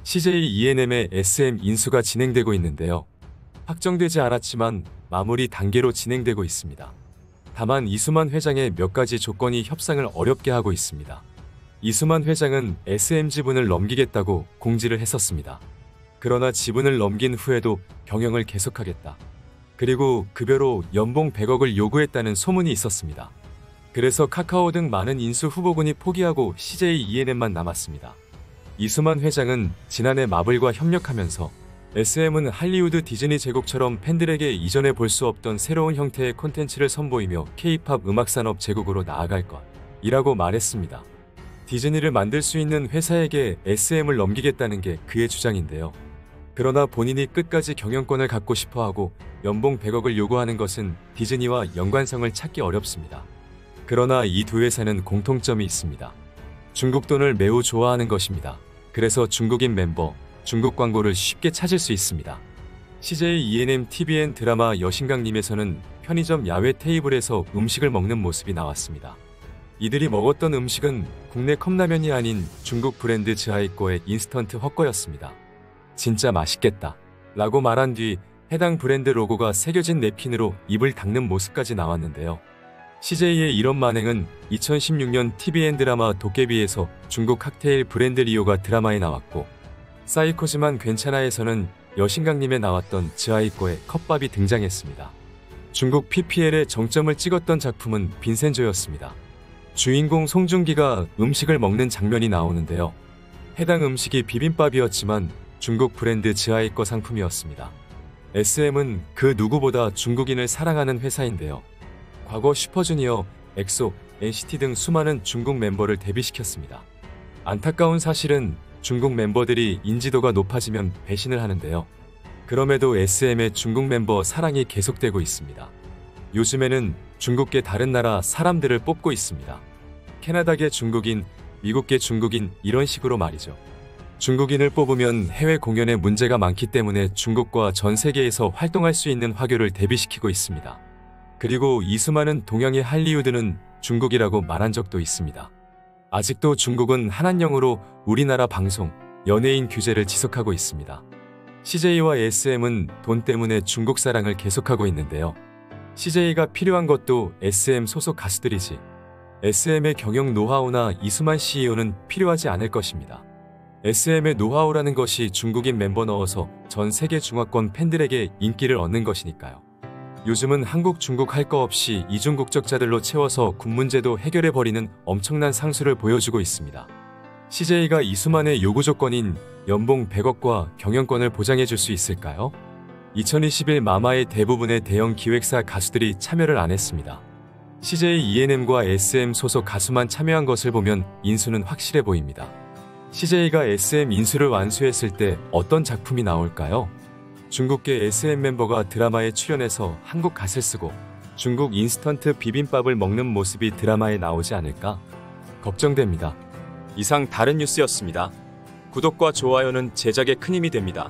CJ ENM의 SM 인수가 진행되고 있는데요. 확정되지 않았지만 마무리 단계로 진행되고 있습니다. 다만 이수만 회장의 몇 가지 조건이 협상을 어렵게 하고 있습니다. 이수만 회장은 SM 지분을 넘기겠다고 공지를 했었습니다. 그러나 지분을 넘긴 후에도 경영을 계속하겠다. 그리고 급여로 연봉 100억을 요구했다는 소문이 있었습니다. 그래서 카카오 등 많은 인수 후보군이 포기하고 CJ ENM만 남았습니다. 이수만 회장은 지난해 마블과 협력하면서 SM은 할리우드 디즈니 제국처럼 팬들에게 이전에 볼 수 없던 새로운 형태의 콘텐츠를 선보이며 K-팝 음악산업 제국으로 나아갈 것이라고 말했습니다. 디즈니를 만들 수 있는 회사에게 SM을 넘기겠다는 게 그의 주장인데요. 그러나 본인이 끝까지 경영권을 갖고 싶어하고 연봉 100억을 요구하는 것은 디즈니와 연관성을 찾기 어렵습니다. 그러나 이 두 회사는 공통점이 있습니다. 중국 돈을 매우 좋아하는 것입니다. 그래서 중국인 멤버, 중국 광고를 쉽게 찾을 수 있습니다. CJ ENM TVN 드라마 여신강림에서는 편의점 야외 테이블에서 음식을 먹는 모습이 나왔습니다. 이들이 먹었던 음식은 국내 컵라면이 아닌 중국 브랜드 즈하이꼬의 인스턴트 헛거였습니다. 진짜 맛있겠다 라고 말한 뒤 해당 브랜드 로고가 새겨진 냅킨으로 입을 닦는 모습까지 나왔는데요. CJ의 이런 만행은 2016년 TVN 드라마 도깨비에서 중국 칵테일 브랜드 리오가 드라마에 나왔고, 사이코지만 괜찮아에서는 여신강림에 나왔던 즈하이꼬의 컵밥이 등장했습니다. 중국 PPL에 정점을 찍었던 작품은 빈센조였습니다. 주인공 송중기가 음식을 먹는 장면이 나오는데요. 해당 음식이 비빔밥이었지만 중국 브랜드 즈하이꼬 상품이었습니다. SM은 그 누구보다 중국인을 사랑하는 회사인데요. 과거 슈퍼주니어, 엑소, NCT 등 수많은 중국 멤버를 데뷔시켰습니다. 안타까운 사실은 중국 멤버들이 인지도가 높아지면 배신을 하는데요. 그럼에도 SM의 중국 멤버 사랑이 계속되고 있습니다. 요즘에는 중국계 다른 나라 사람들을 뽑고 있습니다. 캐나다계 중국인, 미국계 중국인 이런 식으로 말이죠. 중국인을 뽑으면 해외 공연에 문제가 많기 때문에 중국과 전 세계에서 활동할 수 있는 화교를 데뷔시키고 있습니다. 그리고 이수만은 동양의 할리우드는 중국이라고 말한 적도 있습니다. 아직도 중국은 한한령으로 우리나라 방송, 연예인 규제를 지속하고 있습니다. CJ와 SM은 돈 때문에 중국 사랑을 계속하고 있는데요. CJ가 필요한 것도 SM 소속 가수들이지, SM의 경영 노하우나 이수만 CEO는 필요하지 않을 것입니다. SM의 노하우라는 것이 중국인 멤버 넣어서 전 세계 중화권 팬들에게 인기를 얻는 것이니까요. 요즘은 한국, 중국 할 거 없이 이중 국적자들로 채워서 군 문제도 해결해버리는 엄청난 상수를 보여주고 있습니다. CJ가 이수만의 요구 조건인 연봉 100억과 경영권을 보장해줄 수 있을까요? 2021 마마의 대부분의 대형 기획사 가수들이 참여를 안 했습니다. CJ ENM과 SM 소속 가수만 참여한 것을 보면 인수는 확실해 보입니다. CJ가 SM 인수를 완수했을 때 어떤 작품이 나올까요? 중국계 SM 멤버가 드라마에 출연해서 한국 갓을 쓰고 중국 인스턴트 비빔밥을 먹는 모습이 드라마에 나오지 않을까 걱정됩니다. 이상 다른 뉴스였습니다. 구독과 좋아요는 제작에 큰 힘이 됩니다.